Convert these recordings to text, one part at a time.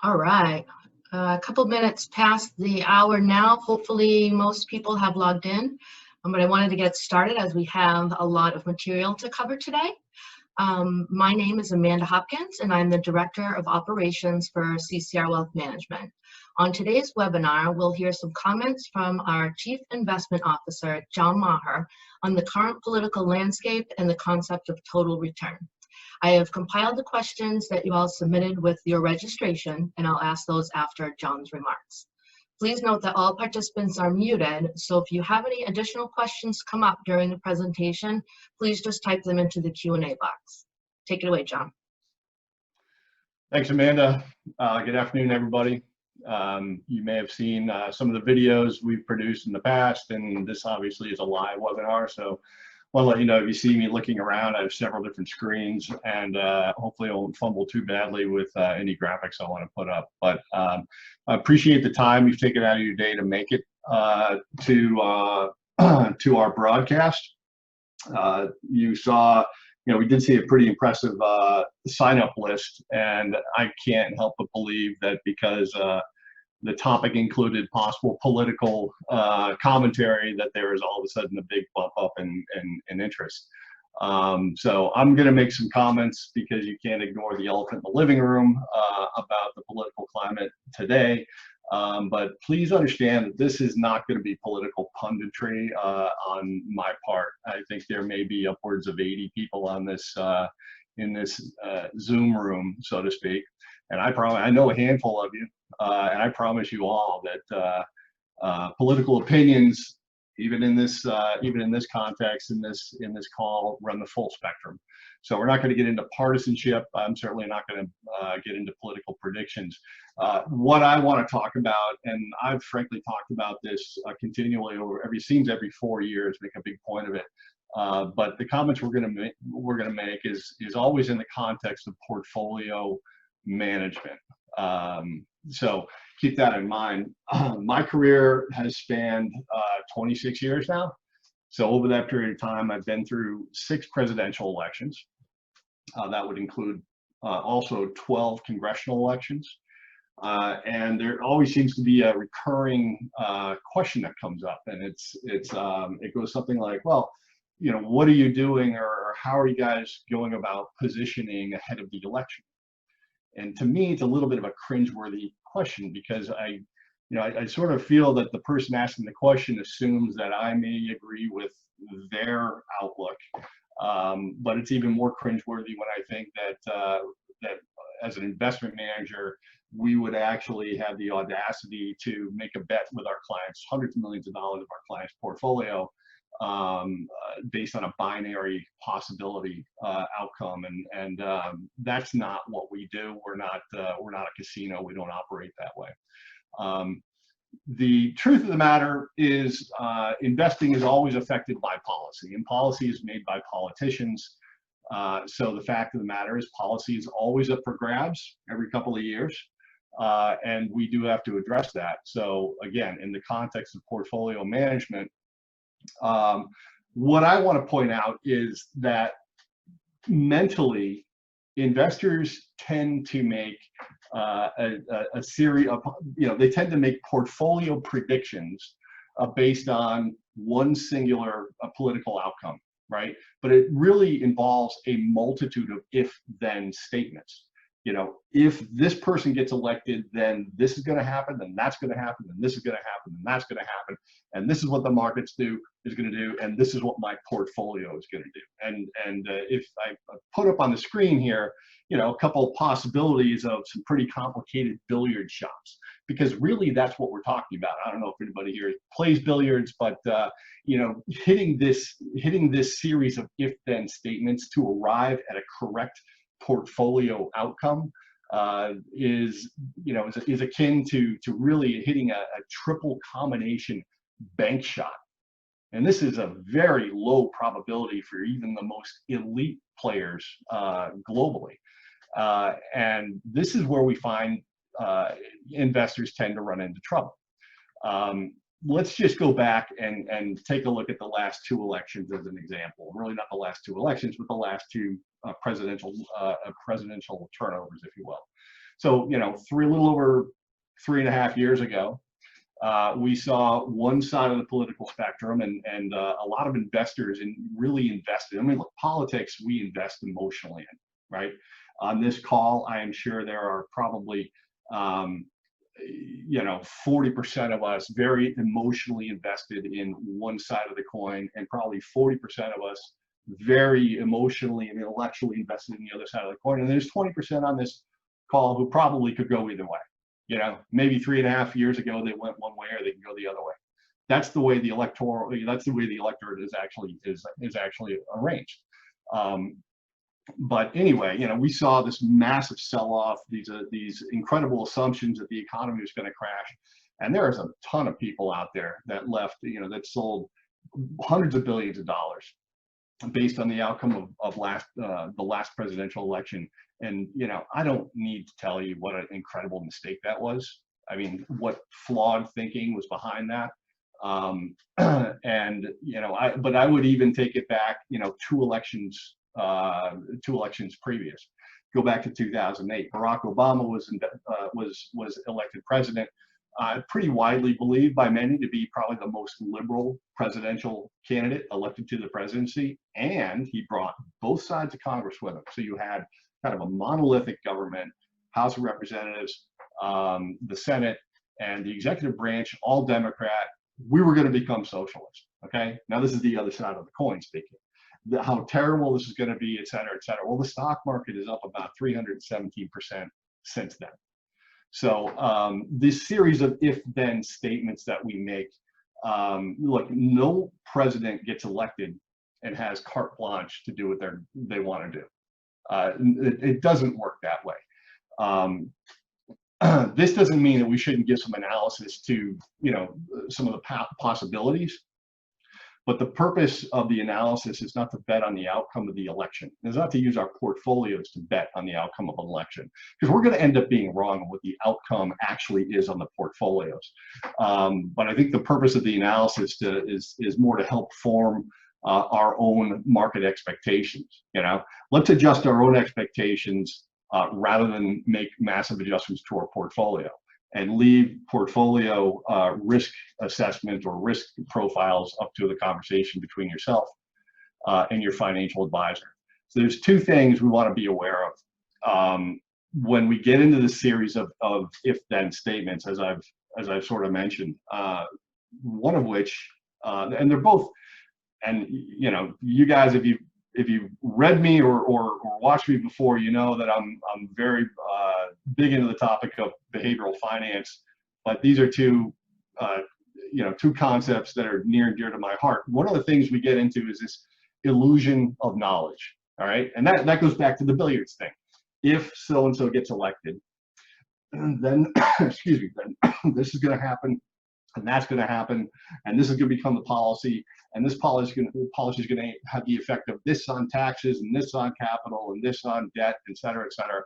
All right. A couple minutes past the hour now. Hopefully, most people have logged in. But I wanted to get started as we have a lot of material to cover today. My name is Amanda Hopkins, and I'm the Director of Operations for CCR Wealth Management. On today's webinar, we'll hear some comments from our Chief Investment Officer, John Maher, on the current political landscape and the concept of total return. I have compiled the questions that you all submitted with your registration, and I'll ask those after John's remarks. Please note that all participants are muted, so if you have any additional questions come up during the presentation, please just type them into the Q&A box. Take it away, John. Thanks, Amanda. Good afternoon, everybody. You may have seen some of the videos we've produced in the past, and this obviously is a live webinar, so I want to let you know if you see me looking around, I have several different screens, and hopefully I won't fumble too badly with any graphics I want to put up. But I appreciate the time you've taken out of your day to make it to our broadcast. You saw, we did see a pretty impressive sign-up list, and I can't help but believe that because the topic included possible political commentary, that there is all of a sudden a big bump up in interest. So I'm going to make some comments because you can't ignore the elephant in the living room about the political climate today. But please understand that this is not going to be political punditry on my part. I think there may be upwards of 80 people on this in this Zoom room, so to speak. And I know a handful of you, and I promise you all that political opinions, even in this context, in this call, run the full spectrum. So we're not going to get into partisanship. I'm certainly not going to get into political predictions. What I want to talk about, and I've frankly talked about this continually every 4 years, make a big point of it. But the comments we're going to make is always in the context of portfolio management. So keep that in mind. My career has spanned 26 years now. So over that period of time, I've been through 6 presidential elections. That would include also 12 congressional elections. And there always seems to be a recurring question that comes up, and it goes something like, well, what are you doing, or how are you guys going about positioning ahead of the election? And to me, it's a little bit of a cringeworthy question, because I sort of feel that the person asking the question assumes that I may agree with their outlook. But it's even more cringeworthy when I think that as an investment manager, we would actually have the audacity to make a bet with our clients, hundreds of millions of dollars of our clients' portfolio, based on a binary possibility outcome, and that's not what we do. We're not a casino. We don't operate that way. The truth of the matter is, investing is always affected by policy, and policy is made by politicians. So the fact of the matter is, policy is always up for grabs every couple of years, and we do have to address that. So again, in the context of portfolio management, what I want to point out is that mentally, investors tend to make a series of, they tend to make portfolio predictions based on one singular political outcome, right? But it really involves a multitude of if-then statements. If this person gets elected, then this is going to happen, then that's going to happen, then this is going to happen, then that's going to happen, and this is what the markets is going to do, and this is what my portfolio is going to do. And if I put up on the screen here, a couple of possibilities of some pretty complicated billiard shots, because really that's what we're talking about. I don't know if anybody here plays billiards, but hitting this series of if-then statements to arrive at a correct portfolio outcome is akin to really hitting a triple combination bank shot. And this is a very low probability for even the most elite players globally. And this is where we find investors tend to run into trouble. Let's just go back and take a look at the last 2 elections as an example. Really not the last 2 elections, but the last 2 presidential turnovers, if you will. So, you know, a little over 3.5 years ago, we saw one side of the political spectrum and a lot of investors really invested. I mean, look, politics, we invest emotionally in, right? On this call, I am sure there are probably, you know, 40% of us very emotionally invested in one side of the coin, and probably 40% of us very emotionally and intellectually invested in the other side of the coin. And there's 20% on this call who probably could go either way. You know, maybe 3.5 years ago they went one way, or they can go the other way. That's the way the electorate is actually arranged. But anyway, you know, we saw this massive sell-off, these incredible assumptions that the economy was going to crash, and there's a ton of people out there that left, you know, that sold hundreds of billions of dollars based on the outcome of the last presidential election. And, you know, I don't need to tell you what an incredible mistake that was. I mean, what flawed thinking was behind that. And, you know, but I would even take it back, you know, two elections previous. Go back to 2008. Barack Obama was elected president, pretty widely believed by many to be probably the most liberal presidential candidate elected to the presidency, and he brought both sides of Congress with him. So you had kind of a monolithic government, House of Representatives, the Senate, and the executive branch, all Democrat. We were going to become socialist. Okay, now this is the other side of the coin speaking. How terrible this is going to be, et cetera, et cetera. Well, the stock market is up about 317% since then. So this series of if-then statements that we make, look, no president gets elected and has carte blanche to do what they want to do. It doesn't work that way. This doesn't mean that we shouldn't give some analysis to, you know, some of the possibilities. But the purpose of the analysis is not to bet on the outcome of the election. It's not to use our portfolios to bet on the outcome of an election, because we're going to end up being wrong on what the outcome actually is on the portfolios. But I think the purpose of the analysis is more to help form our own market expectations. You know, let's adjust our own expectations rather than make massive adjustments to our portfolio, and leave portfolio risk assessment or risk profiles up to the conversation between yourself and your financial advisor. So there's two things we want to be aware of when we get into this series of if-then statements, as I've sort of mentioned. One of which, and they're both, and you know, you guys, if you read me or watched me before, you know that I'm very big into the topic of behavioral finance. But these are two concepts that are near and dear to my heart. One of the things we get into is this illusion of knowledge. All right, and that goes back to the billiards thing. If so and so gets elected, then excuse me, then this is going to happen, and that's going to happen, and this is going to become the policy, and this policy is going to have the effect of this on taxes, and this on capital, and this on debt, et cetera, et cetera.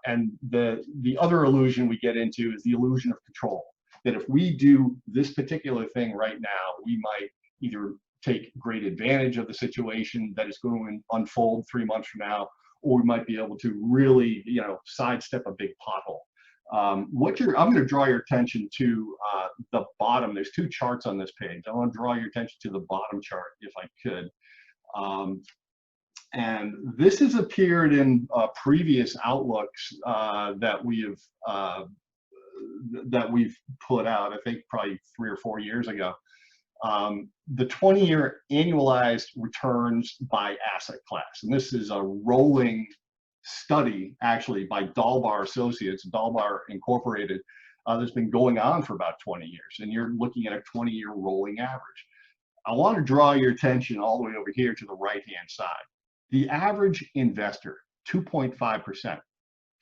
And the other illusion we get into is the illusion of control. That if we do this particular thing right now, we might either take great advantage of the situation that is going to unfold 3 months from now, or we might be able to really, you know, sidestep a big pothole. I'm going to draw your attention to the bottom. There's two charts on this page. I want to draw your attention to the bottom chart, if I could. And this has appeared in previous outlooks that we've put out, I think probably 3 or 4 years ago. The 20-year annualized returns by asset class. And this is a rolling study actually by Dalbar Associates, Dalbar Incorporated, that's been going on for about 20 years. And you're looking at a 20-year rolling average. I want to draw your attention all the way over here to the right-hand side. The average investor, 2.5%.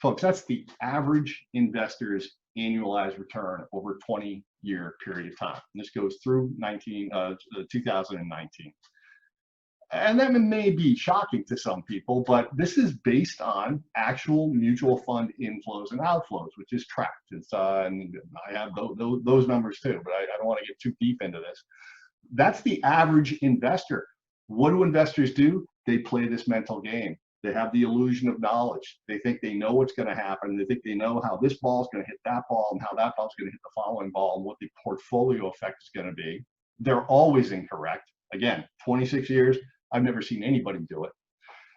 Folks, that's the average investor's annualized return over a 20-year period of time. And this goes through 2019. And that may be shocking to some people, but this is based on actual mutual fund inflows and outflows, which is tracked. It's, and I have those numbers too, but I don't want to get too deep into this. That's the average investor. What do investors do? They play this mental game. They have the illusion of knowledge. They think they know what's going to happen. They think they know how this ball is going to hit that ball and how that ball is going to hit the following ball and what the portfolio effect is going to be. They're always incorrect. Again, 26 years, I've never seen anybody do it.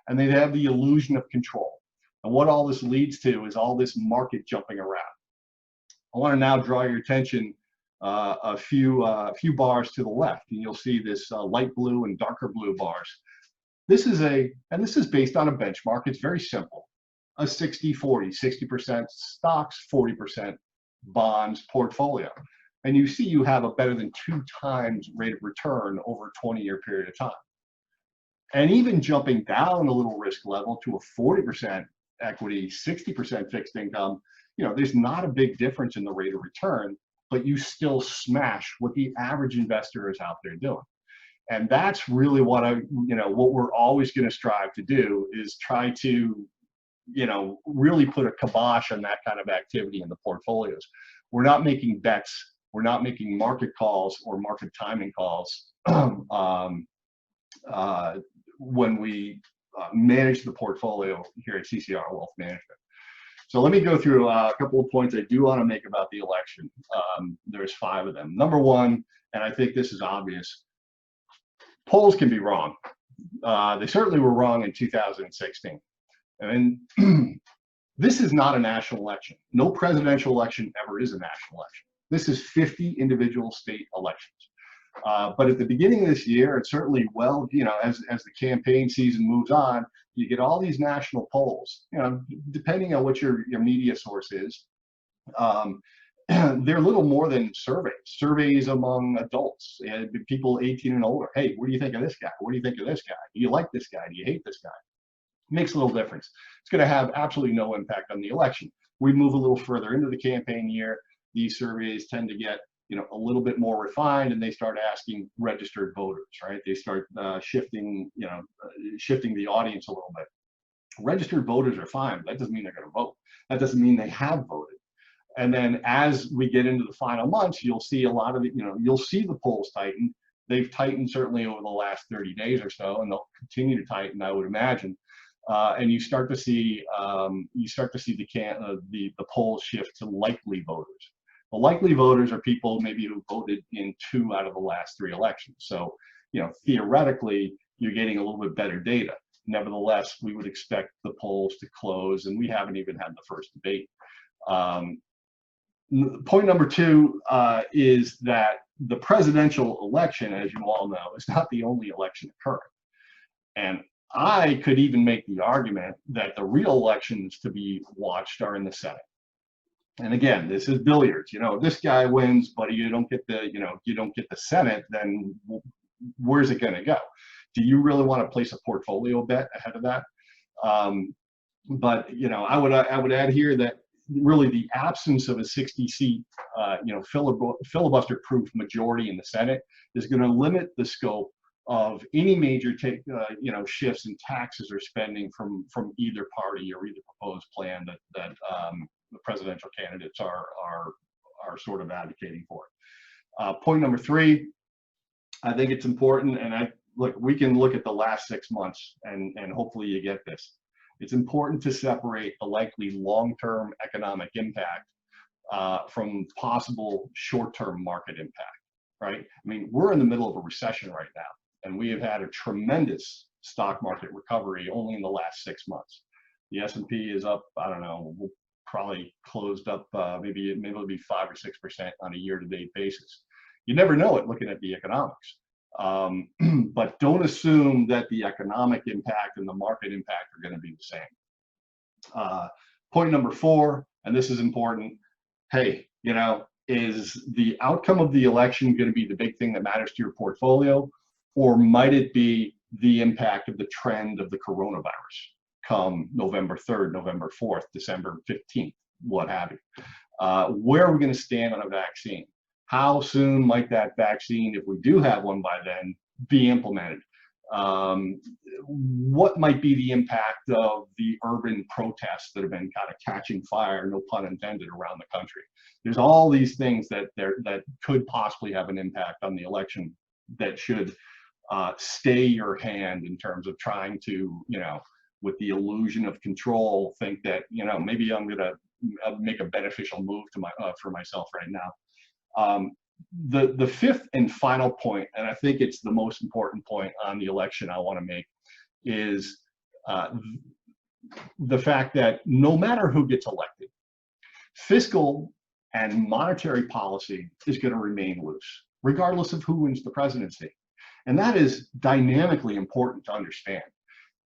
And they have the illusion of control. And what all this leads to is all this market jumping around. I want to now draw your attention a few bars to the left, and you'll see this light blue and darker blue bars. This is based on a benchmark. It's very simple. A 60-40, 60% stocks, 40% bonds portfolio. And you see you have a better than 2 times rate of return over a 20-year period of time. And even jumping down a little risk level to a 40% equity, 60% fixed income, there's not a big difference in the rate of return, but you still smash what the average investor is out there doing. And that's really what what we're always going to strive to do, is try to, really put a kibosh on that kind of activity in the portfolios. We're not making bets. We're not making market calls or market timing calls when we manage the portfolio here at CCR Wealth Management. So let me go through a couple of points I do want to make about the election. There's 5 of them. Number one, and I think this is obvious, polls can be wrong. They certainly were wrong in 2016. And this is not a national election. No presidential election ever is a national election. This is 50 individual state elections. But at the beginning of this year, and certainly as the campaign season moves on, you get all these national polls, depending on what your media source is. They're little more than surveys among adults, people 18 and older. Hey, what do you think of this guy? What do you think of this guy? Do you like this guy? Do you hate this guy? Makes a little difference. It's going to have absolutely no impact on the election. We move a little further into the campaign year. These surveys tend to get a little bit more refined, and they start asking registered voters, right? They start shifting the audience a little bit. Registered voters are fine, but that doesn't mean they're going to vote. That doesn't mean they have voted. And then as we get into the final months, you'll see a lot of it, you'll see the polls tighten. They've tightened certainly over the last 30 days or so, and they'll continue to tighten, I would imagine. And you start to see the polls shift to likely voters. The likely voters are people maybe who voted in 2 out of the last 3 elections. So, theoretically, you're getting a little bit better data. Nevertheless, we would expect the polls to close, and we haven't even had the first debate. Point number 2 is that the presidential election, as you all know, is not the only election occurring. And I could even make the argument that the real elections to be watched are in the Senate. And again, this is billiards. This guy wins, but you don't get the Senate. Then where's it going to go? Do you really want to place a portfolio bet ahead of that? But I would add here that really the absence of a 60-seat filibuster-proof majority in the Senate is going to limit the scope of any major shifts in taxes or spending from either party or either proposed plan that the presidential candidates are sort of advocating for. Point number 3, I think it's important, and we can look at the last 6 months, and hopefully you get this. It's important to separate the likely long-term economic impact from possible short-term market impact, right? I mean, we're in the middle of a recession right now, and we have had a tremendous stock market recovery only in the last 6 months. The S&P is up, I don't know, probably closed up, maybe it'll be 5 or 6% on a year-to-date basis. You never know it looking at the economics. But don't assume that the economic impact and the market impact are going to be the same. Point number 4, and this is important. Hey, is the outcome of the election going to be the big thing that matters to your portfolio, or might it be the impact of the trend of the coronavirus come November 3rd, November 4th, December 15th, what have you? Where are we going to stand on a vaccine? How soon might that vaccine, if we do have one by then, be implemented? What might be the impact of the urban protests that have been kind of catching fire, no pun intended, around the country? There's all these things that could possibly have an impact on the election that should stay your hand in terms of trying to, with the illusion of control, think that, you know, maybe I'm going to make a beneficial move to for myself right now. The fifth and final point, and I think it's the most important point on the election I want to make, is the fact that no matter who gets elected, fiscal and monetary policy is going to remain loose, regardless of who wins the presidency. And that is dynamically important to understand.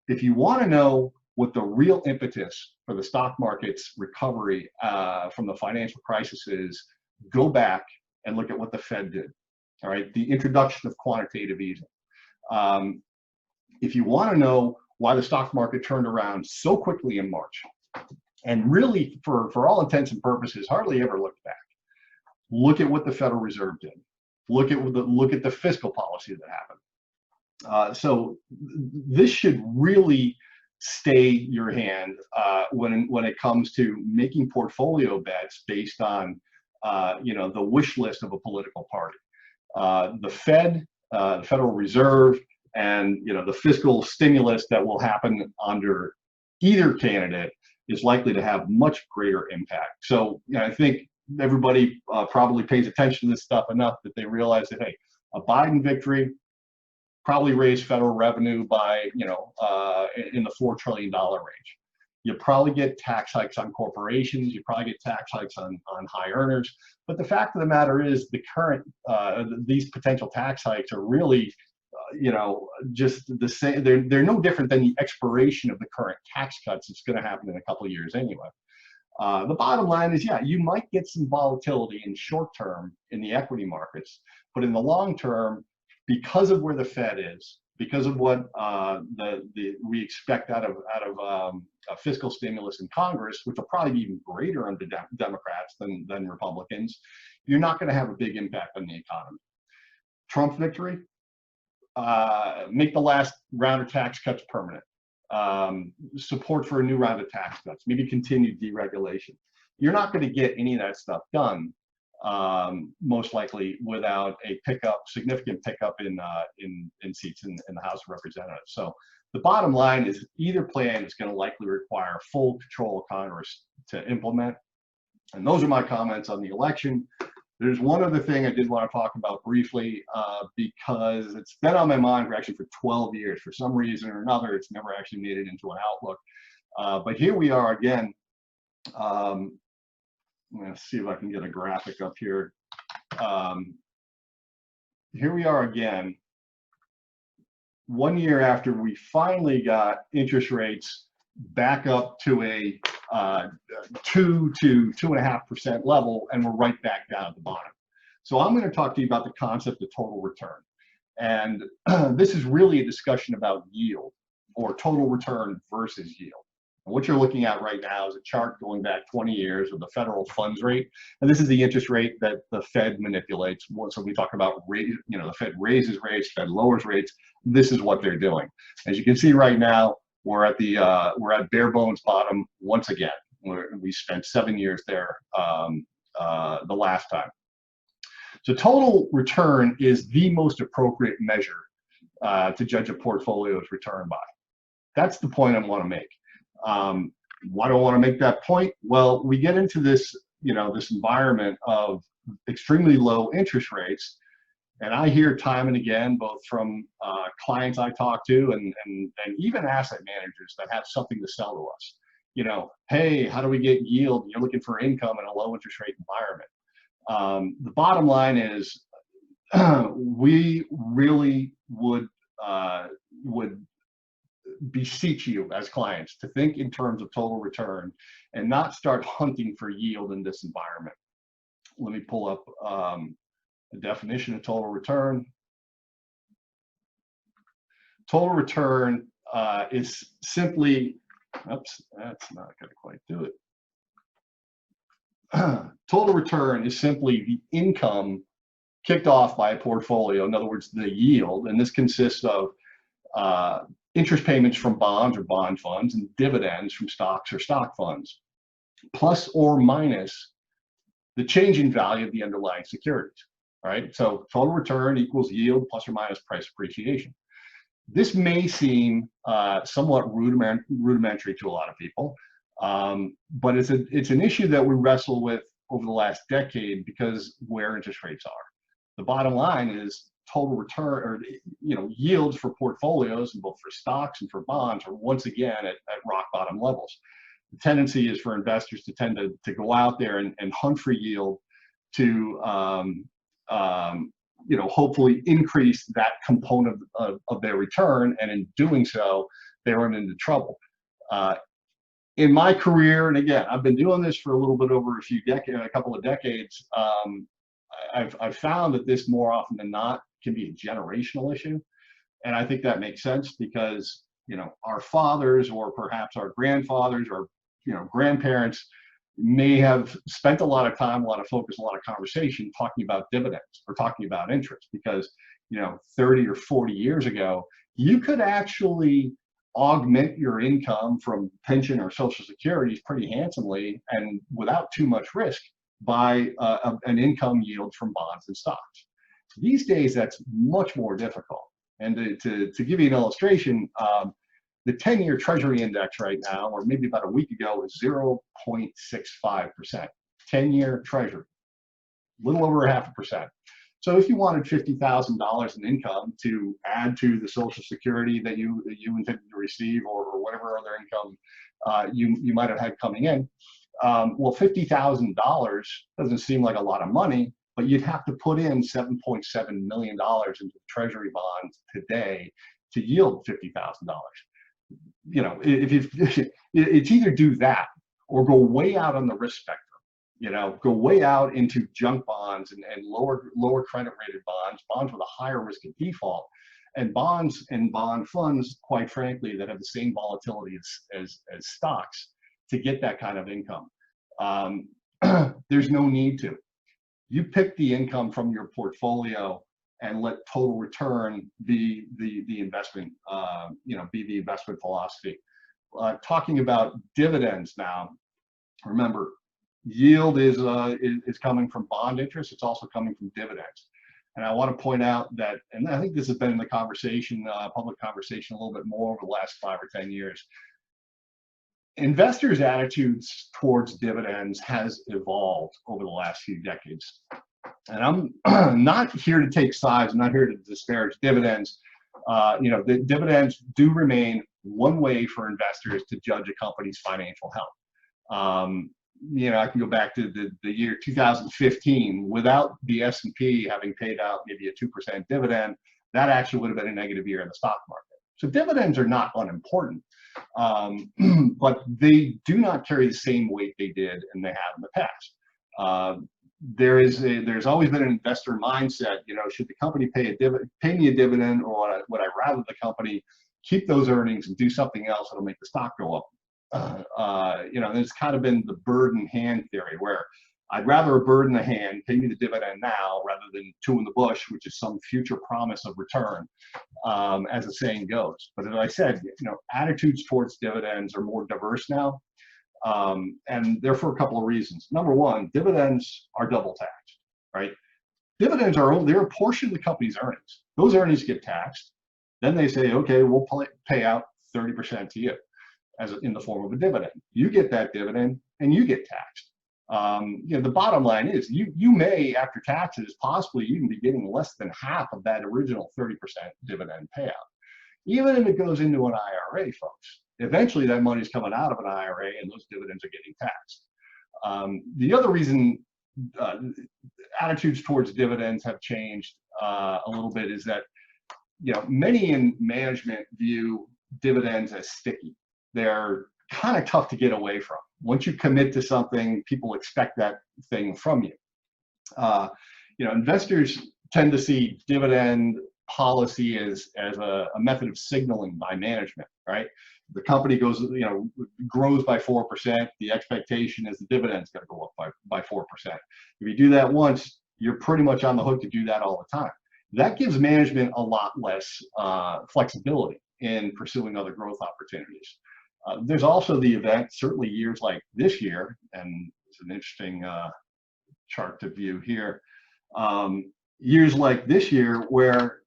If you want to know what the real impetus for the stock market's recovery from the financial crisis is, go back and look at what the Fed did. All right, the introduction of quantitative easing. If you want to know why the stock market turned around so quickly in March, and really, for all intents and purposes, hardly ever looked back, look at what the Federal Reserve did. Look at the fiscal policy that happened. So this should really stay your hand when it comes to making portfolio bets based on you know, the wish list of a political party. The Fed, the Federal Reserve, and you know, the fiscal stimulus that will happen under either candidate is likely to have much greater impact. So you know, I think everybody probably pays attention to this stuff enough that they realize that, hey, a Biden victory probably raise federal revenue by, you know, in the $4 trillion range. You probably get tax hikes on corporations. You probably get tax hikes on high earners. But the fact of the matter is, the current these potential tax hikes are really, you know, just the same. They're no different than the expiration of the current tax cuts. It's going to happen in a couple of years anyway. The bottom line is, yeah, you might get some volatility in short term in the equity markets, but in the long term, because of where the Fed is, because of what we expect out of fiscal stimulus in Congress, which will probably be even greater under Democrats than Republicans, you're not going to have a big impact on the economy. Trump victory, make the last round of tax cuts permanent. Support for a new round of tax cuts, maybe continued deregulation. You're not going to get any of that stuff done, most likely, without a significant pickup in seats in the House of Representatives. So the bottom line is, either plan is going to likely require full control of Congress to implement. And those are my comments on the election. There's one other thing I did want to talk about briefly, because it's been on my mind for 12 years. For some reason or another, it's never actually made it into an outlook. But here we are again. I'm going to see if I can get a graphic up here. Here we are again, 1 year after we finally got interest rates back up to a 2 to 2.5% level, and we're right back down at the bottom. So I'm going to talk to you about the concept of total return. And this is really a discussion about yield, or total return versus yield. And what you're looking at right now is a chart going back 20 years of the federal funds rate. And this is the interest rate that the Fed manipulates. So we talk about, you know, the Fed raises rates, Fed lowers rates. This is what they're doing. As you can see right now, we're at bare bones bottom once again. We spent 7 years there the last time. So total return is the most appropriate measure to judge a portfolio's return by. That's the point I want to make. Why do I want to make that point? Well, we get into this, you know, this environment of extremely low interest rates. And I hear time and again, both from clients I talk to and even asset managers that have something to sell to us. You know, hey, how do we get yield? You're looking for income in a low interest rate environment. The bottom line is, we really would beseech you as clients to think in terms of total return and not start hunting for yield in this environment. Let me pull up the definition of total return. Total return is simply, oops, that's not going to quite do it. Total return is simply the income kicked off by a portfolio, in other words, the yield, and this consists of interest payments from bonds or bond funds and dividends from stocks or stock funds, plus or minus the change in value of the underlying securities. All right, so total return equals yield plus or minus price appreciation. This may seem somewhat rudimentary to a lot of people, but it's an issue that we wrestle with over the last decade because where interest rates are. The bottom line is total return, or yields for portfolios, and both for stocks and for bonds, are once again at rock bottom levels. The tendency is for investors to tend to go out there and hunt for yield to hopefully increase that component of their return, and in doing so, they run into trouble. In my career, and again, I've been doing this for a little bit over a couple of decades. I've found that this more often than not can be a generational issue, and I think that makes sense because our fathers, or perhaps our grandfathers, or grandparents may have spent a lot of time, a lot of focus, a lot of conversation talking about dividends or talking about interest, because 30 or 40 years ago, you could actually augment your income from pension or social securities pretty handsomely and without too much risk by an income yield from bonds and stocks. These days, that's much more difficult. And to give you an illustration, the 10-year Treasury index right now, or maybe about a week ago, is 0.65%. 10-year Treasury, a little over 0.5%. So if you wanted $50,000 in income to add to the Social Security that you intended to receive, or whatever other income you might have had coming in, well, $50,000 doesn't seem like a lot of money, but you'd have to put in $7.7 million into Treasury bonds today to yield $50,000. It's either do that or go way out on the risk spectrum. Go way out into junk bonds and lower credit rated bonds with a higher risk of default, and bonds and bond funds, quite frankly, that have the same volatility as stocks to get that kind of income. There's no need to. You pick the income from your portfolio and let total return be the investment, be the investment philosophy. Talking about dividends now, remember, yield is coming from bond interest. It's also coming from dividends. And I want to point out that, and I think this has been in the conversation, public conversation, a little bit more over the last 5 or 10 years. Investors' attitudes towards dividends has evolved over the last few decades. And I'm not here to take sides. I'm not here to disparage dividends. The dividends do remain one way for investors to judge a company's financial health. I can go back to the year 2015. Without the S&P having paid out maybe a 2% dividend, that actually would have been a negative year in the stock market. So dividends are not unimportant, but they do not carry the same weight they did and they have in the past. There's always been an investor mindset. Should the company pay me a dividend, or would I rather the company keep those earnings and do something else that'll make the stock go up? There's kind of been the bird in hand theory, where I'd rather a bird in the hand pay me the dividend now rather than two in the bush, which is some future promise of return, as the saying goes. But as I said, attitudes towards dividends are more diverse now. And they're for a couple of reasons. Number one, dividends are double taxed, right? Dividends they're a portion of the company's earnings. Those earnings get taxed. Then they say, okay, we'll pay out 30% to you in the form of a dividend. You get that dividend and you get taxed. The bottom line is you may, after taxes, possibly even be getting less than half of that original 30% dividend payout. Even if it goes into an IRA, folks, eventually that money's coming out of an IRA and those dividends are getting taxed. The other reason attitudes towards dividends have changed a little bit is that many in management view dividends as sticky. They're kind of tough to get away from. Once you commit to something, people expect that thing from you. Investors tend to see dividend policy as a method of signaling by management, right? The company grows by 4%. The expectation is the dividend's going to go up by 4%. If you do that once, you're pretty much on the hook to do that all the time. That gives management a lot less flexibility in pursuing other growth opportunities. There's also the event, certainly years like this year, and it's an interesting chart to view here. Years like this year where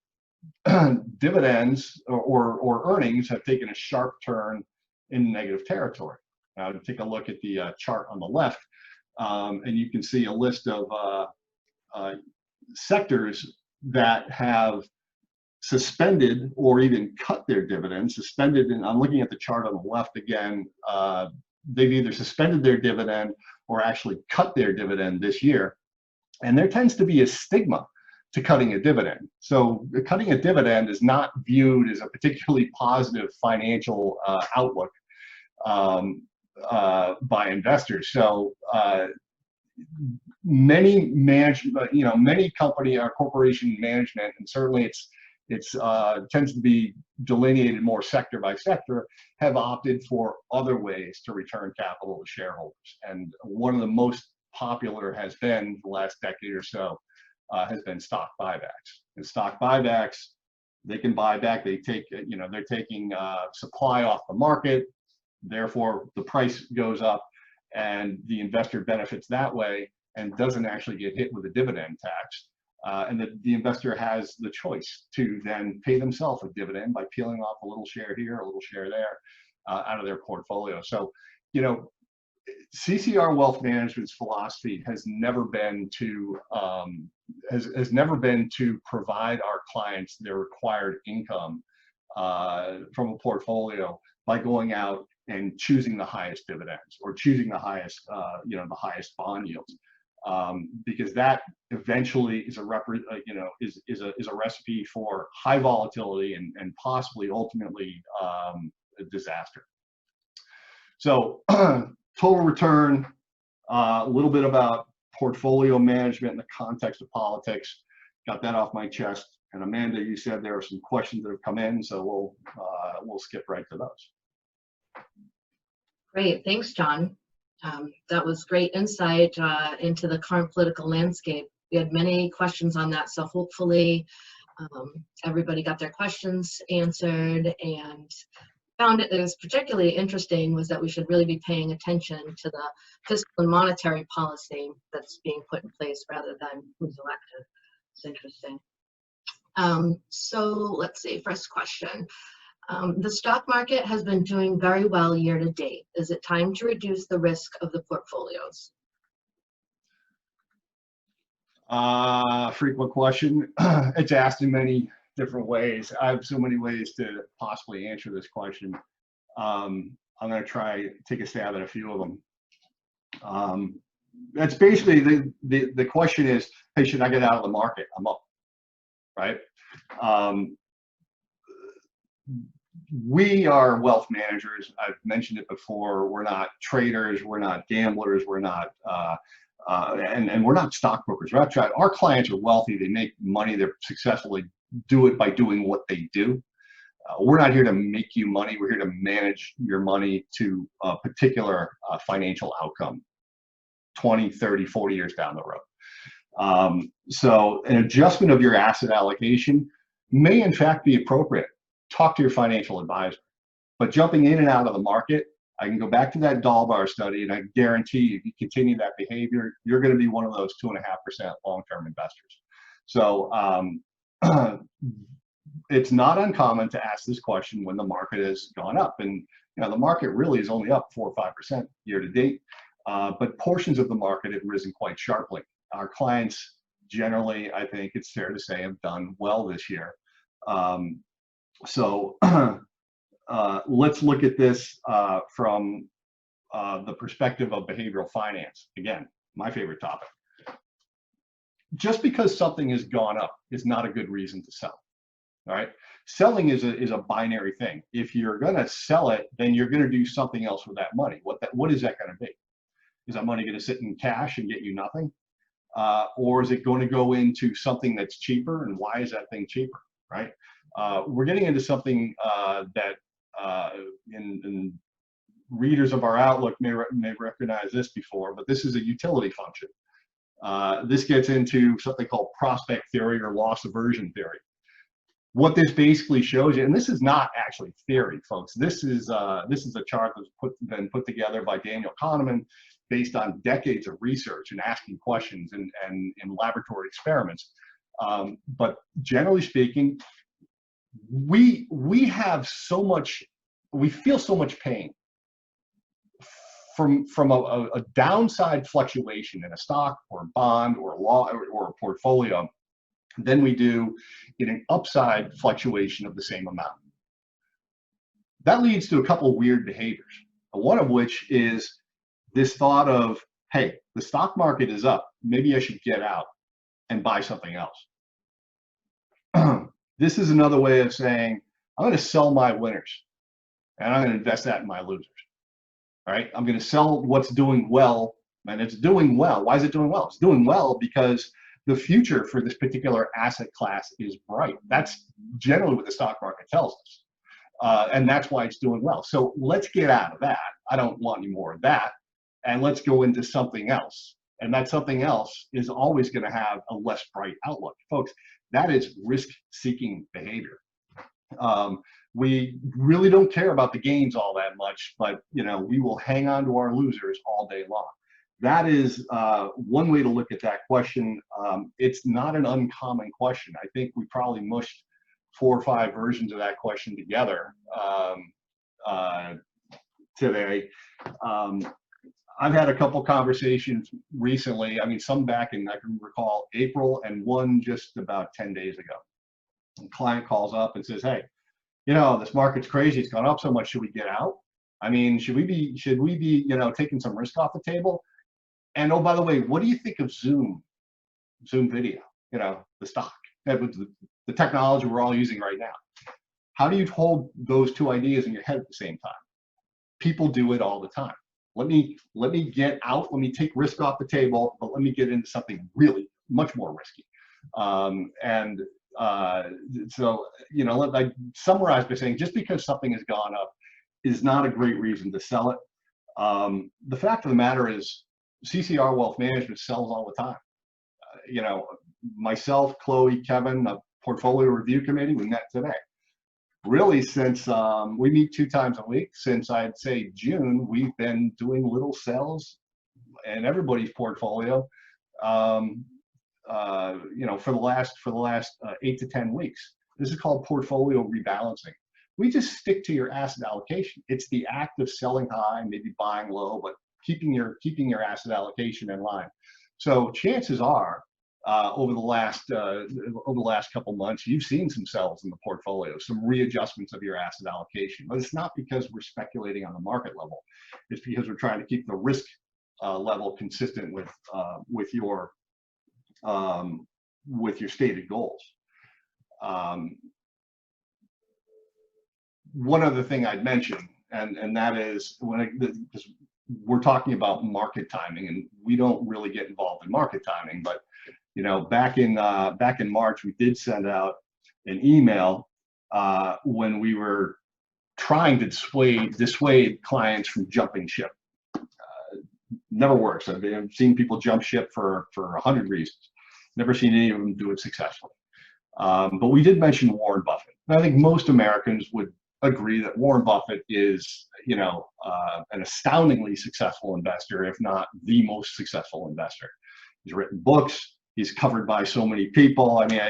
dividends or earnings have taken a sharp turn in negative territory. Now, take a look at the chart on the left, and you can see a list of sectors that have suspended or even cut their dividends. Suspended, and I'm looking at the chart on the left again. They've either suspended their dividend or actually cut their dividend this year. And there tends to be a stigma to cutting a dividend. So cutting a dividend is not viewed as a particularly positive financial outlook by investors. So many many company or corporation management, and certainly it's tends to be delineated more sector by sector, have opted for other ways to return capital to shareholders. And one of the most popular has been the last decade or so has been stock buybacks. And stock buybacks, they can buy back. They take, they're taking supply off the market. Therefore, the price goes up, and the investor benefits that way and doesn't actually get hit with a dividend tax. And the investor has the choice to then pay themselves a dividend by peeling off a little share here, a little share there, out of their portfolio. So, CCR Wealth Management's philosophy has never been to provide our clients their required income from a portfolio by going out and choosing the highest dividends or choosing the highest the highest bond yields, because that eventually is a recipe for high volatility and possibly ultimately a disaster. So total return, a little bit about portfolio management in the context of politics. Got that off my chest. And Amanda, you said there are some questions that have come in, so we'll skip right to those. Great, thanks, John. That was great insight into the current political landscape. We had many questions on that, so hopefully everybody got their questions answered, and found it as particularly interesting was that we should really be paying attention to the fiscal and monetary policy that's being put in place rather than who's elected. It's interesting. So let's see, first question. The stock market has been doing very well year to date. Is it time to reduce the risk of the portfolios? Frequent question. It's asked in many different ways. I have so many ways to possibly answer this question. I'm going to try take a stab at a few of them. That's basically the question is, hey, should I get out of the market? I'm up, right? We are wealth managers. I've mentioned it before. We're not traders. We're not gamblers. We're not, and we're not stockbrokers. We're not our clients are wealthy. They make money. They're successfully do it by doing what they do. We're not here to make you money. We're here to manage your money to a particular financial outcome 20, 30, 40 years down the road. So an adjustment of your asset allocation may in fact be appropriate. Talk to your financial advisor. But jumping in and out of the market, I can go back to that Dalbar study, and I guarantee you, if you continue that behavior, you're going to be one of those 2.5% long-term investors. So it's not uncommon to ask this question when the market has gone up, and the market really is only up 4 or 5% year to date, but portions of the market have risen quite sharply. Our clients generally, I think it's fair to say, have done well this year. So let's look at this from the perspective of behavioral finance. Again, my favorite topic. Just because something has gone up is not a good reason to sell. All right, selling is a binary thing. If you're going to sell it, then you're going to do something else with that money. What is that going to be? Is that money going to sit in cash and get you nothing, or is it going to go into something that's cheaper? And why is that thing cheaper? Right? We're getting into something that in readers of our Outlook may recognize this before, but this is a utility function. This gets into something called prospect theory or loss aversion theory. What this basically shows you, and this is not actually theory, folks. This is a chart that's been put together by Daniel Kahneman based on decades of research and asking questions and laboratory experiments. But generally speaking, we have so much, we feel so much pain from a downside fluctuation in a stock or a bond or a law or a portfolio than we do in an upside fluctuation of the same amount. That leads to a couple of weird behaviors. One of which is this thought of, hey, the stock market is up, maybe I should get out and buy something else. This is another way of saying, I'm going to sell my winners and I'm going to invest that in my losers. All right, I'm going to sell what's doing well, and it's doing well. Why is it doing well? It's doing well because the future for this particular asset class is bright. That's generally what the stock market tells us. And that's why it's doing well. So let's get out of that. I don't want any more of that. And let's go into something else. And that something else is always going to have a less bright outlook. Folks, that is risk-seeking behavior. We really don't care about the gains all that much, but we will hang on to our losers all day long. That is one way to look at that question. It's not an uncommon question. I think we probably mushed 4 or 5 versions of that question together today. I've had a couple conversations recently. I mean, some back in, I can recall, April, and one just about 10 days ago. A client calls up and says, hey, this market's crazy. It's gone up so much. Should we get out? I mean, should we be taking some risk off the table? And oh, by the way, what do you think of Zoom Video? The stock, the technology we're all using right now. How do you hold those 2 ideas in your head at the same time? People do it all the time. Let me get out. Let me take risk off the table, but let me get into something really much more risky. So I summarize by saying just because something has gone up is not a great reason to sell it. The fact of the matter is CCR Wealth Management sells all the time. Myself, Chloe, Kevin, a portfolio review committee, we met today. Really, since we meet 2 times a week, since I'd say June, we've been doing little sales in everybody's portfolio. For the last 8 to 10 weeks. This is called portfolio rebalancing. We just stick to your asset allocation. It's the act of selling high, maybe buying low, but keeping your asset allocation in line. So chances are, over the last couple months, you've seen some sells in the portfolio, some readjustments of your asset allocation. But it's not because we're speculating on the market level. It's because we're trying to keep the risk level consistent with your stated goals. One other thing I'd mention, and that is because we're talking about market timing, and we don't really get involved in market timing, but back in March, we did send out an email when we were trying to dissuade clients from jumping ship. Never works. I've seen people jump ship for 100 reasons. Never seen any of them do it successfully. But we did mention Warren Buffett. And I think most Americans would agree that Warren Buffett is, an astoundingly successful investor, if not the most successful investor. He's written books. He's covered by so many people. I mean,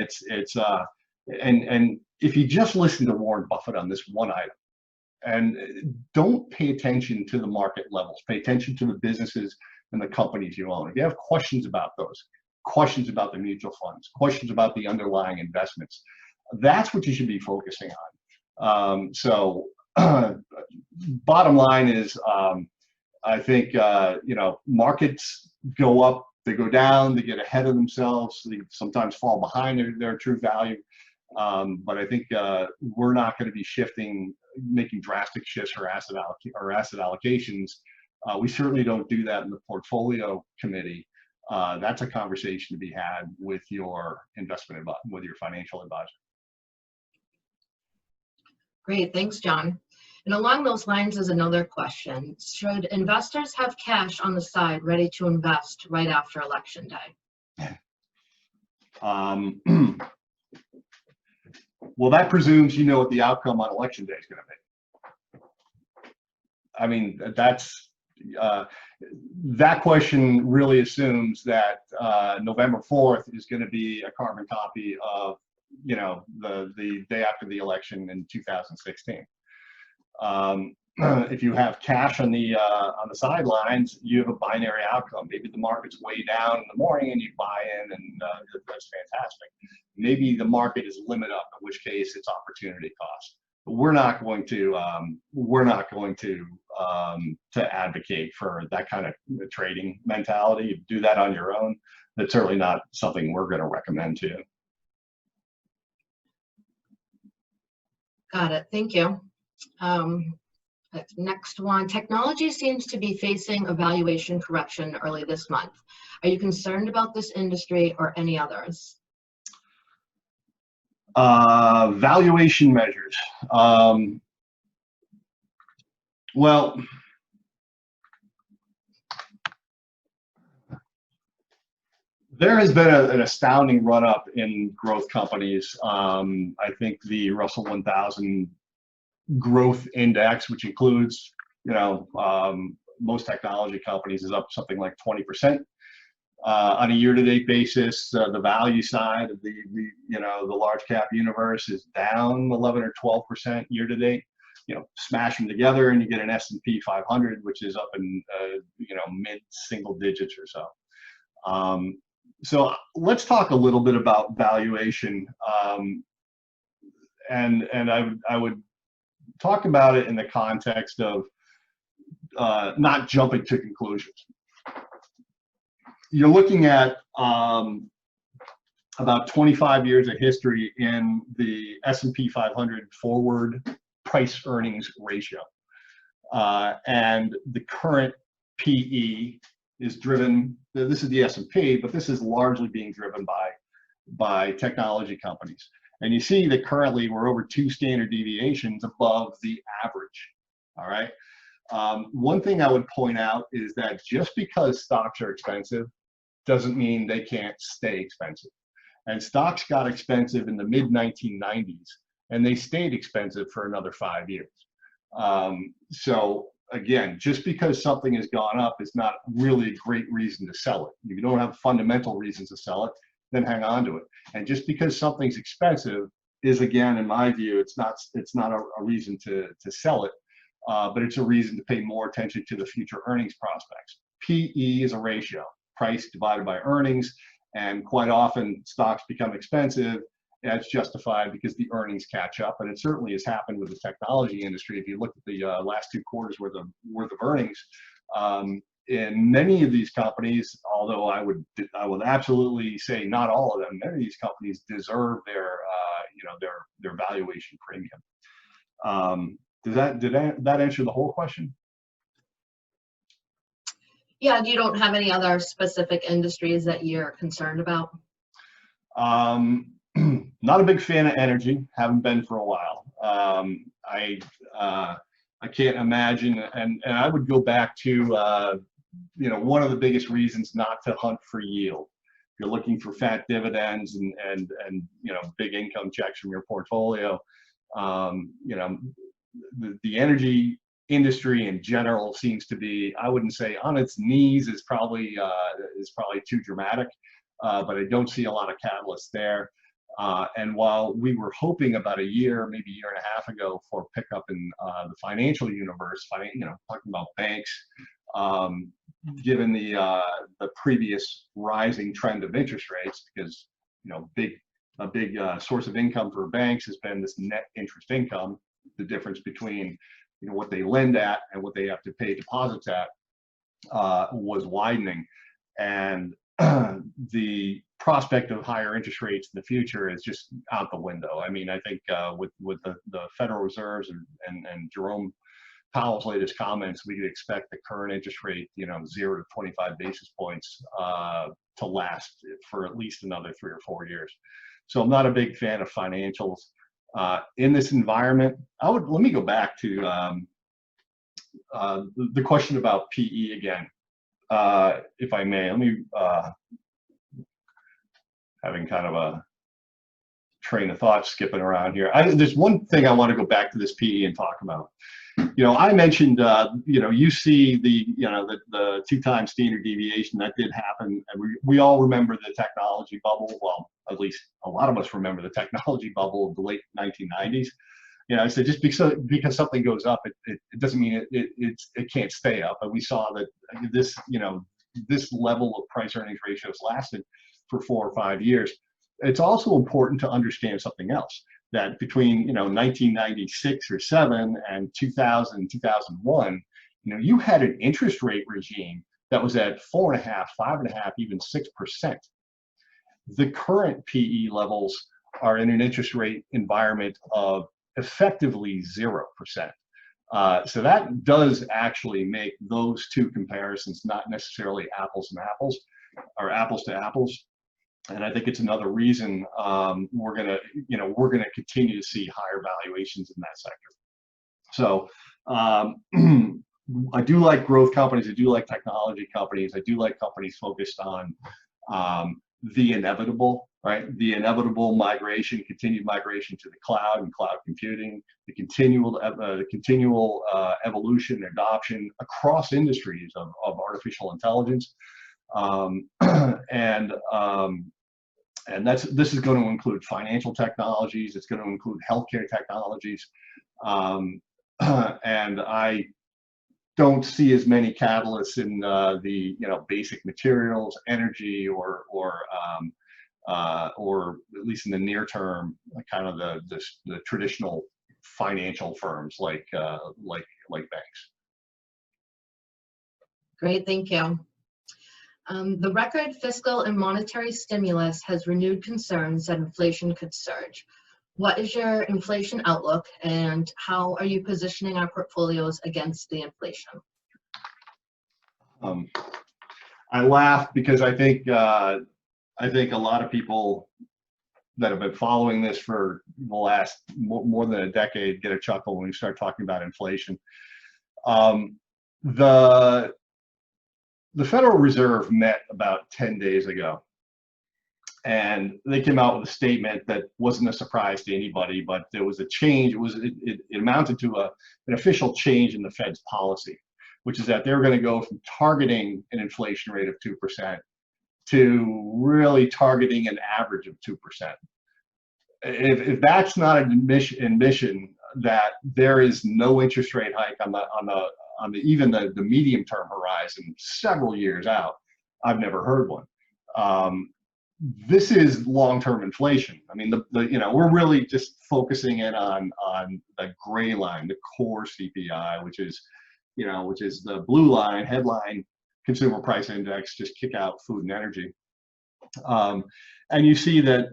and if you just listen to Warren Buffett on this one item, and don't pay attention to the market levels, pay attention to the businesses and the companies you own. If you have questions about those, questions about the mutual funds, questions about the underlying investments, that's what you should be focusing on. Bottom line is, I think, markets go up, they go down, they get ahead of themselves, they sometimes fall behind their true value. But I think we're not going to be making drastic shifts or asset allocations. We certainly don't do that in the portfolio committee. That's a conversation to be had with your with your financial advisor. Great, thanks, John. And along those lines is another question. Should investors have cash on the side ready to invest right after Election Day? Well, that presumes you know what the outcome on Election Day is going to be. I mean, that question really assumes that November 4th is going to be a carbon copy of the day after the election in 2016. If you have cash on the sidelines, you have a binary outcome. Maybe the market's way down in the morning and you buy in, and that's fantastic. Maybe the market is limit up, in which case it's opportunity cost. But we're not going to advocate for that kind of trading mentality. You do that on your own. That's certainly not something we're going to recommend to you. Got it. Thank you. Next one, technology seems to be facing a valuation correction early this month. Are you concerned about this industry or any others? Valuation measures. Well, there has been an astounding run up in growth companies. I think the Russell 1000 growth index, which includes, most technology companies, is up something like 20%. On a year-to-date basis, the value side of the large cap universe is down 11 or 12% year-to-date. Smash them together and you get an S&P 500, which is up in mid-single digits or so. So let's talk a little bit about valuation, and I would talk about it in the context of not jumping to conclusions. You're looking at about 25 years of history in the S&P 500 forward price earnings ratio, and the current PE is driven. This is the S&P, but this is largely being driven by technology companies. And you see that currently we're over 2 standard deviations above the average. All right. One thing I would point out is that just because stocks are expensive doesn't mean they can't stay expensive. And stocks got expensive in the mid 1990s, and they stayed expensive for another 5 years. So again, just because something has gone up is not really a great reason to sell it. If you don't have fundamental reasons to sell it, then hang on to it. And just because something's expensive is, again, in my view, it's not a reason to sell it, but it's a reason to pay more attention to the future earnings prospects. PE is a ratio, price divided by earnings, and quite often stocks become expensive. That's justified because the earnings catch up, and it certainly has happened with the technology industry. If you look at the last 2 quarters worth of earnings, in many of these companies, although I would absolutely say not all of them, many of these companies deserve their valuation premium. Did that answer the whole question? Yeah, you don't have any other specific industries that you're concerned about? Not a big fan of energy, haven't been for a while. I can't imagine, and I would go back to one of the biggest reasons not to hunt for yield. If you're looking for fat dividends and big income checks from your portfolio, the energy industry in general seems to be, I wouldn't say on its knees is probably too dramatic, but I don't see a lot of catalysts there. And while we were hoping about a year, maybe a year and a half ago, for pickup in the financial universe, talking about banks, given the previous rising trend of interest rates, because a big source of income for banks has been this net interest income, the difference between what they lend at and what they have to pay deposits at, was widening, and the prospect of higher interest rates in the future is just out the window. I mean, I think with the Federal Reserves and Jerome Powell's latest comments, we could expect the current interest rate, 0 to 25 basis points, to last for at least another 3 or 4 years. So I'm not a big fan of financials in this environment. Let me go back to the question about PE again, if I may. Let me having kind of a train of thought skipping around here. There's one thing I want to go back to this PE and talk about. I mentioned, you see the 2 times standard deviation that did happen. And we all remember the technology bubble. Well, at least a lot of us remember the technology bubble of the late 1990s. So just because something goes up, it doesn't mean it can't stay up. And we saw that this level of price earnings ratios lasted for 4 or 5 years. It's also important to understand something else, that between 1996 or 7 and 2000, 2001, you had an interest rate regime that was at 4.5, 5.5, even 6%. The current PE levels are in an interest rate environment of effectively 0%. So that does actually make those two comparisons not necessarily apples and apples, or apples to apples. And I think it's another reason we're gonna continue to see higher valuations in that sector. So I do like growth companies. I do like technology companies. I do like companies focused on the inevitable, right? The inevitable migration, continued migration to the cloud and cloud computing, the continual evolution and adoption across industries of artificial intelligence. And this is going to include financial technologies. It's going to include healthcare technologies. And I don't see as many catalysts in the basic materials, energy, or at least in the near term, kind of the traditional financial firms like banks. Great, thank you. The record fiscal and monetary stimulus has renewed concerns that inflation could surge. What is your inflation outlook, and how are you positioning our portfolios against the inflation? I laugh because I think a lot of people that have been following this for the last more than a decade get a chuckle when we start talking about inflation. The Federal Reserve met about 10 days ago, and they came out with a statement that wasn't a surprise to anybody, but there was a change. It amounted to an official change in the Fed's policy, which is that they're going to go from targeting an inflation rate of 2% to really targeting an average of 2%. If that's not an admission that there is no interest rate hike on even the medium term horizon several years out, I've never heard one. This is long-term inflation. I mean, we're really just focusing in on the gray line, the core CPI, which is the blue line, headline consumer price index, just kick out food and energy. And you see that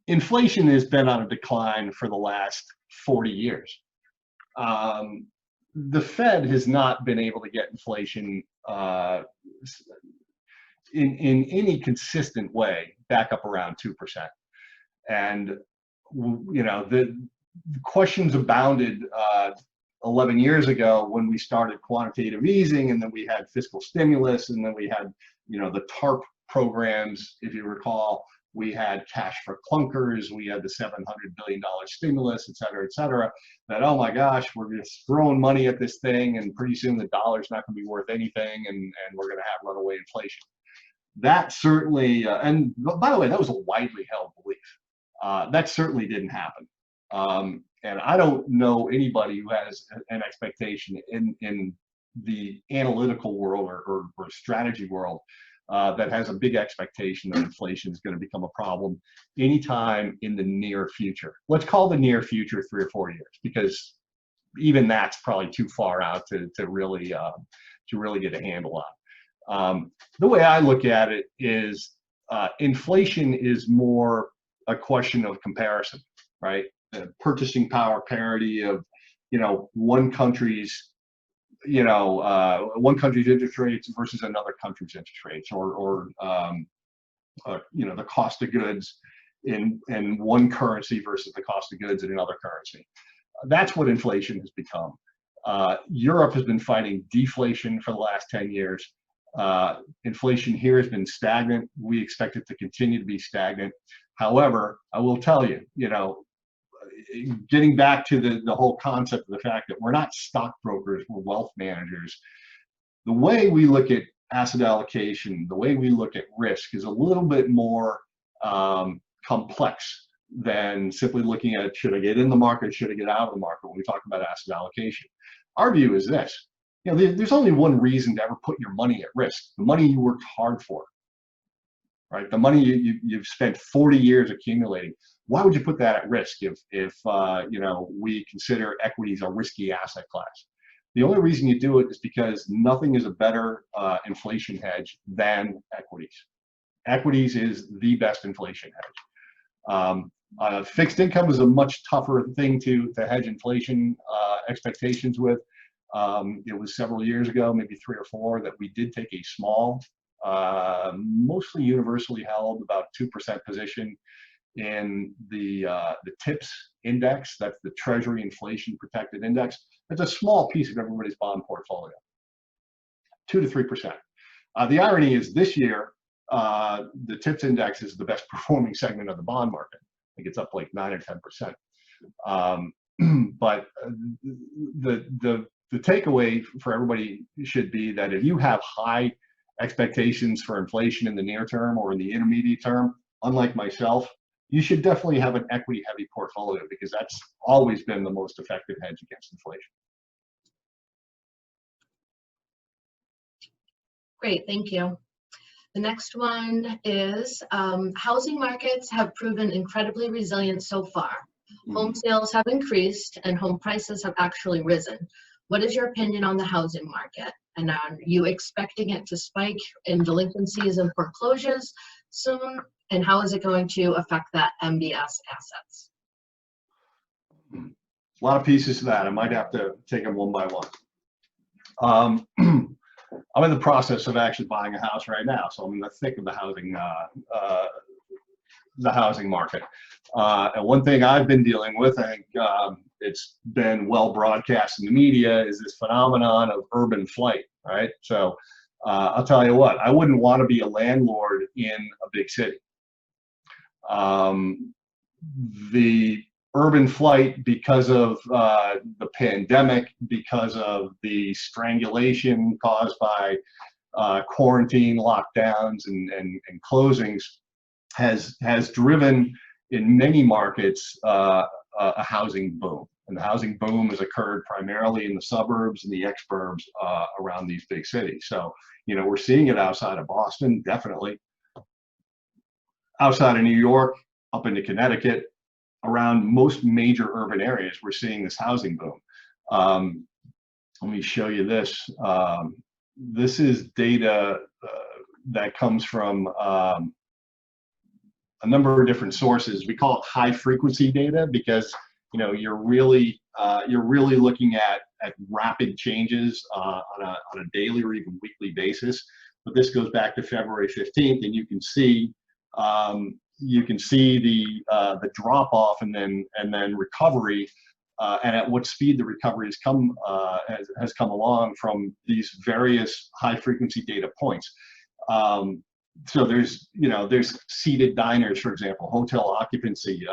inflation has been on a decline for the last 40 years. The Fed has not been able to get inflation in any consistent way back up around 2%. And the questions abounded 11 years ago when we started quantitative easing, and then we had fiscal stimulus, and then we had the TARP programs, if you recall. We had cash for clunkers, we had the $700 billion stimulus, et cetera, that, oh my gosh, we're just throwing money at this thing, and pretty soon the dollar's not going to be worth anything, and we're going to have runaway inflation. That certainly, and by the way, that was a widely held belief. That certainly didn't happen. And I don't know anybody who has an expectation in the analytical world or strategy world that has a big expectation that inflation is going to become a problem anytime in the near future. Let's call the near future 3 or 4 years, because even that's probably too far out to really get a handle on. The way I look at it is inflation is more a question of comparison, right? The purchasing power parity of one country's interest rates versus another country's interest rates, or the cost of goods in one currency versus the cost of goods in another currency. That's what inflation has become. Europe has been fighting deflation for the last 10 years. Inflation here has been stagnant. We expect it to continue to be stagnant. However, I will tell you, getting back to the whole concept of the fact that we're not stockbrokers, we're wealth managers. The way we look at asset allocation, the way we look at risk is a little bit more complex than simply looking at, should I get in the market, should I get out of the market when we talk about asset allocation. Our view is this: there's only one reason to ever put your money at risk: the money you worked hard for, right? The money you've spent 40 years accumulating. Why would you put that at risk if we consider equities a risky asset class? The only reason you do it is because nothing is a better inflation hedge than equities. Equities is the best inflation hedge. Fixed income is a much tougher thing to hedge inflation expectations with. It was several years ago, maybe 3 or 4, that we did take a small, mostly universally held, about 2% position in the TIPS index. That's the Treasury Inflation Protected Index. It's a small piece of everybody's bond portfolio, 2 to 3%. The irony is this year, the TIPS index is the best performing segment of the bond market. I think it's up like 9 or 10%. But the takeaway for everybody should be that if you have high expectations for inflation in the near term or in the intermediate term, unlike myself, you should definitely have an equity-heavy portfolio, because that's always been the most effective hedge against inflation. Great, thank you. The next one is housing markets have proven incredibly resilient so far. Home sales have increased and home prices have actually risen. What is your opinion on the housing market? And are you expecting it to spike in delinquencies and foreclosures soon? And how is it going to affect that MBS assets? A lot of pieces to that. I might have to take them one by one. I'm in the process of actually buying a house right now, so I'm in the thick of the housing market. And one thing I've been dealing with, I think it's been well broadcast in the media, is this phenomenon of urban flight, right? So I'll tell you what, I wouldn't want to be a landlord in a big city. The urban flight, because of the pandemic, because of the strangulation caused by quarantine, lockdowns, and closings, has driven in many markets a housing boom. And the housing boom has occurred primarily in the suburbs and the exurbs around these big cities. So, we're seeing it outside of Boston, definitely. Outside of New York, up into Connecticut, around most major urban areas, we're seeing this housing boom. Let me show you this. This is data that comes from a number of different sources. We call it high frequency data because you're really looking at rapid changes on a daily or even weekly basis. But this goes back to February 15th, and you can see the drop off and then recovery, and at what speed the recovery has come along from these various high frequency data points. So there's seated diners, for example, hotel occupancy,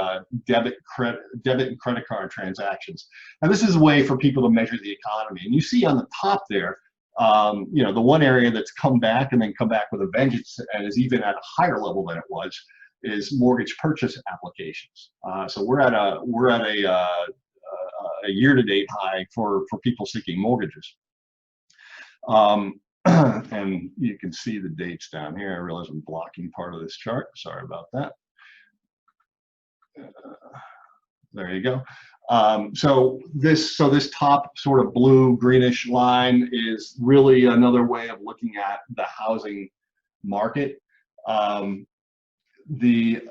debit and credit card transactions, and this is a way for people to measure the economy. And you see on the top there, the one area that's come back and then come back with a vengeance and is even at a higher level than it was is mortgage purchase applications. So we're at a year-to-date high for people seeking mortgages. And you can see the dates down here. I realize I'm blocking part of this chart. Sorry about that. There you go. So this top sort of blue greenish line is really another way of looking at the housing market. The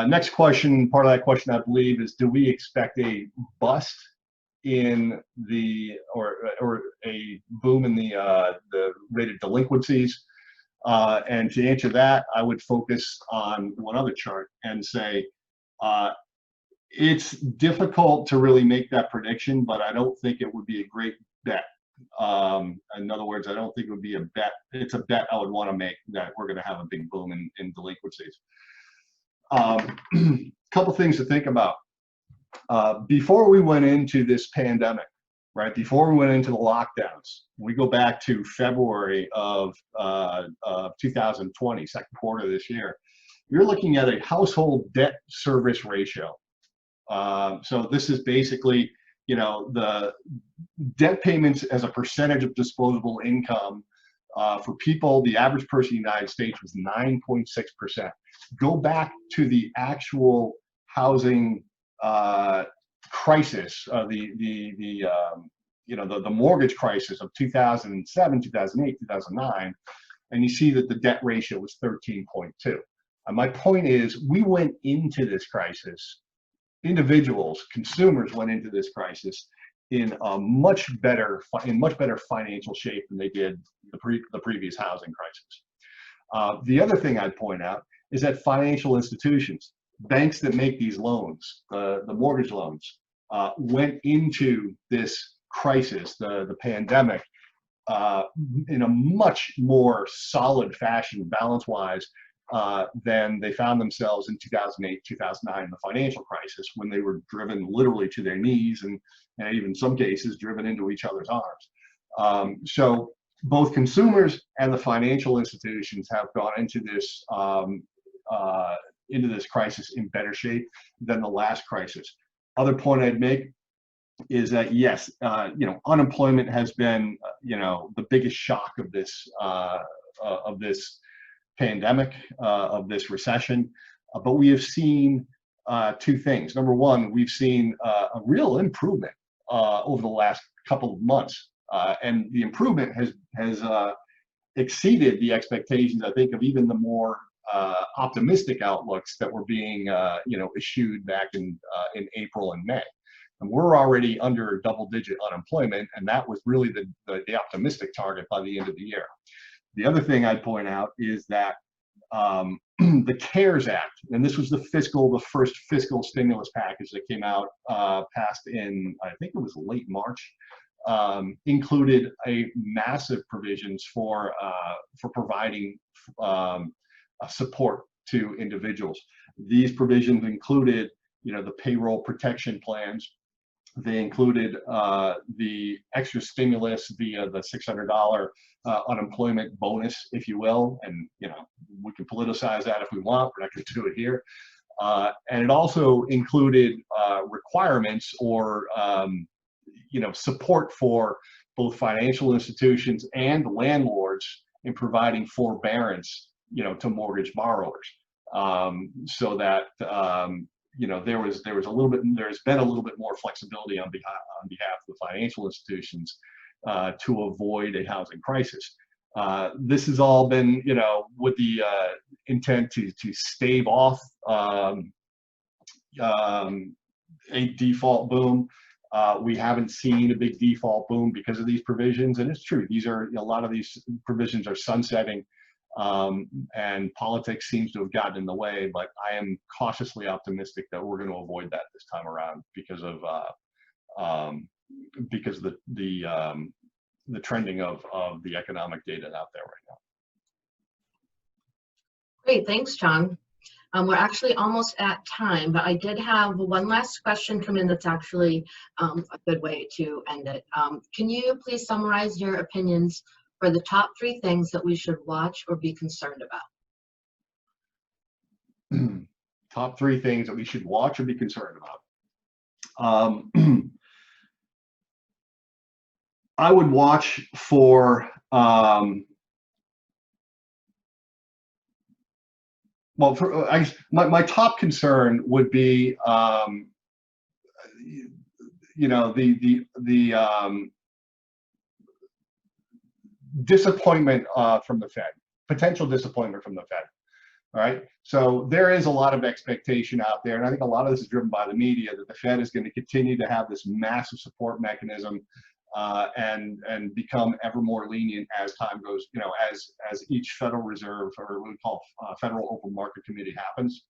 next question, part of that question, I believe, is: do we expect a bust in or a boom in the rate of delinquencies? And to answer that, I would focus on one other chart and say it's difficult to really make that prediction, but I don't think it would be a great bet. In other words, I don't think it would be a bet. It's a bet I would want to make that we're going to have a big boom in delinquencies. Couple things to think about. Before we went into this pandemic, right, before we went into the lockdowns, we go back to February of 2020, second quarter of this year, you're looking at a household debt service ratio. So this is basically, you know, the debt payments as a percentage of disposable income for people, the average person in the United States was 9.6%. Go back to the actual housing crisis, you know, the mortgage crisis of 2007, 2008, 2009, and you see that the debt ratio was 13.2. And my point is, we went into this crisis, individuals, consumers went into this crisis in a much better financial shape than they did the previous housing crisis. The other thing I'd point out is that financial institutions, banks that make these loans, the mortgage loans, went into this crisis, the pandemic, in a much more solid fashion, balance-wise, than they found themselves in 2008, 2009, the financial crisis, when they were driven literally to their knees and even some cases driven into each other's arms. So both consumers and the financial institutions have gone into this crisis in better shape than the last crisis. Other point I'd make is that yes, you know, unemployment has been, you know, the biggest shock of this pandemic, of this recession, but we have seen two things. Number one, we've seen a real improvement over the last couple of months, and the improvement has exceeded the expectations, I think, of even the more optimistic outlooks that were being you know, issued back in April and May. And we're already under double-digit unemployment, and that was really the optimistic target by the end of the year. The other thing I'd point out is that the CARES Act, and this was the first fiscal stimulus package that came out, passed in, I think it was late March, included a massive provisions for providing support to individuals. These provisions included, you know, the payroll protection plans. They included the extra stimulus via the $600 unemployment bonus, if you will. And, you know, we can politicize that if we want. We're not going to do it here. And it also included requirements or, you know, support for both financial institutions and landlords in providing forbearance, you know, to mortgage borrowers, so that you know, there's been a little bit more flexibility on behalf of the financial institutions to avoid a housing crisis. This has all been, you know, with the intent to stave off a default boom. We haven't seen a big default boom because of these provisions, and it's true. These are, you know, a lot of these provisions are sunsetting. And politics seems to have gotten in the way, but I am cautiously optimistic that we're going to avoid that this time around because of the trending of the economic data out there right now. Great, thanks, John. We're actually almost at time, but I did have one last question come in that's actually a good way to end it. Can you please summarize your opinions for the top 3 things that we should watch or be concerned about? Top 3 things that we should watch or be concerned about. I would watch for, my top concern would be, you know, the disappointment from the Fed, potential disappointment from the Fed. All right. So there is a lot of expectation out there, and I think a lot of this is driven by the media, that the Fed is going to continue to have this massive support mechanism and become ever more lenient as time goes, you know, as each Federal Reserve, or what we call Federal Open Market Committee, happens.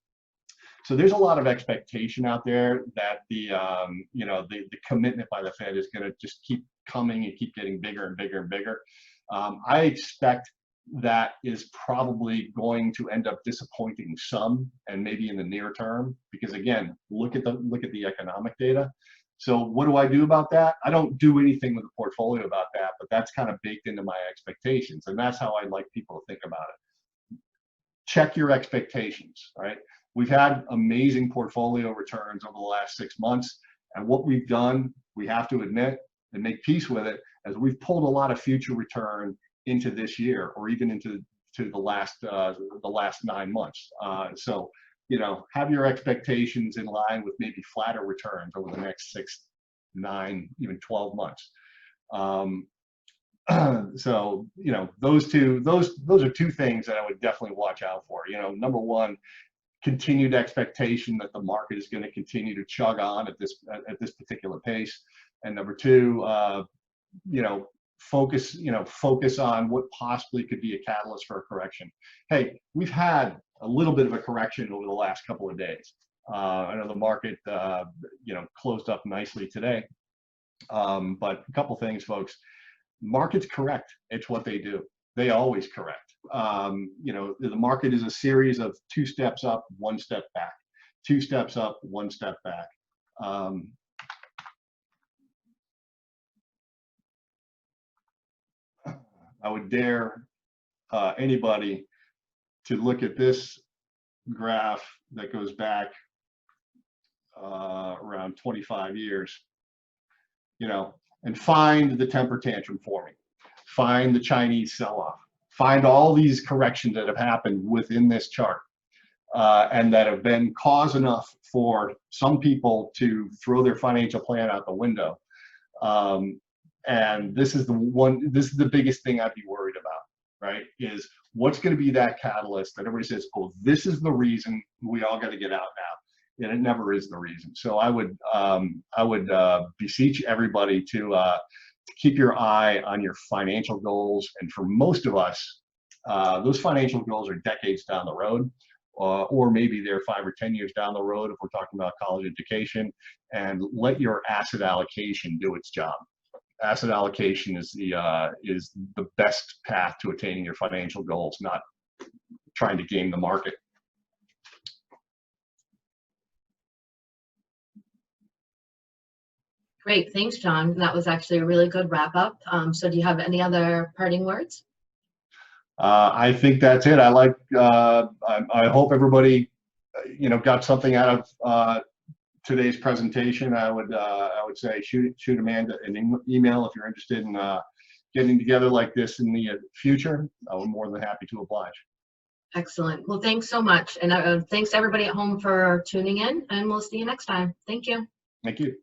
So there's a lot of expectation out there that you know, the commitment by the Fed is going to just keep coming and keep getting bigger and bigger and bigger. I expect that is probably going to end up disappointing some, and maybe in the near term, because again, look at the economic data. So what do I do about that? I don't do anything with the portfolio about that, but that's kind of baked into my expectations, and that's how I'd like people to think about it. Check your expectations, right? We've had amazing portfolio returns over the last 6 months, and what we've done, we have to admit and make peace with it, as we've pulled a lot of future return into this year, or even into the last 9 months. So, you know, have your expectations in line with maybe flatter returns over the next 6, 9, even 12 months. So, you know, those are two things that I would definitely watch out for. You know, number one, continued expectation that the market is going to continue to chug on at this particular pace, and number two, you know, focus on what possibly could be a catalyst for a correction. Hey, we've had a little bit of a correction over the last couple of days. I know the market, you know, closed up nicely today, but a couple things, folks. Markets correct. It's what they do. They always correct. You know, the market is a series of 2 steps up, 1 step back, 2 steps up, 1 step back. I would dare anybody to look at this graph that goes back around 25 years, you know, and find the temper tantrum forming, find the Chinese sell-off, find all these corrections that have happened within this chart, and that have been cause enough for some people to throw their financial plan out the window. And this is the biggest thing I'd be worried about, right? Is what's going to be that catalyst that everybody says, oh, this is the reason we all got to get out now. And it never is the reason. So I would beseech everybody to keep your eye on your financial goals. And for most of us, those financial goals are decades down the road, or maybe they're 5 or 10 years down the road if we're talking about college education. And let your asset allocation do its job. Asset allocation is the best path to attaining your financial goals, not trying to game the market. Great, thanks, John. That was actually a really good wrap up. So do you have any other parting words? I think that's it. I hope everybody, you know, got something out of today's presentation. I would say shoot Amanda an email if you're interested in getting together like this in the future. I'm more than happy to oblige. Excellent. Well, thanks so much. And thanks everybody at home for tuning in, and we'll see you next time. Thank you. Thank you.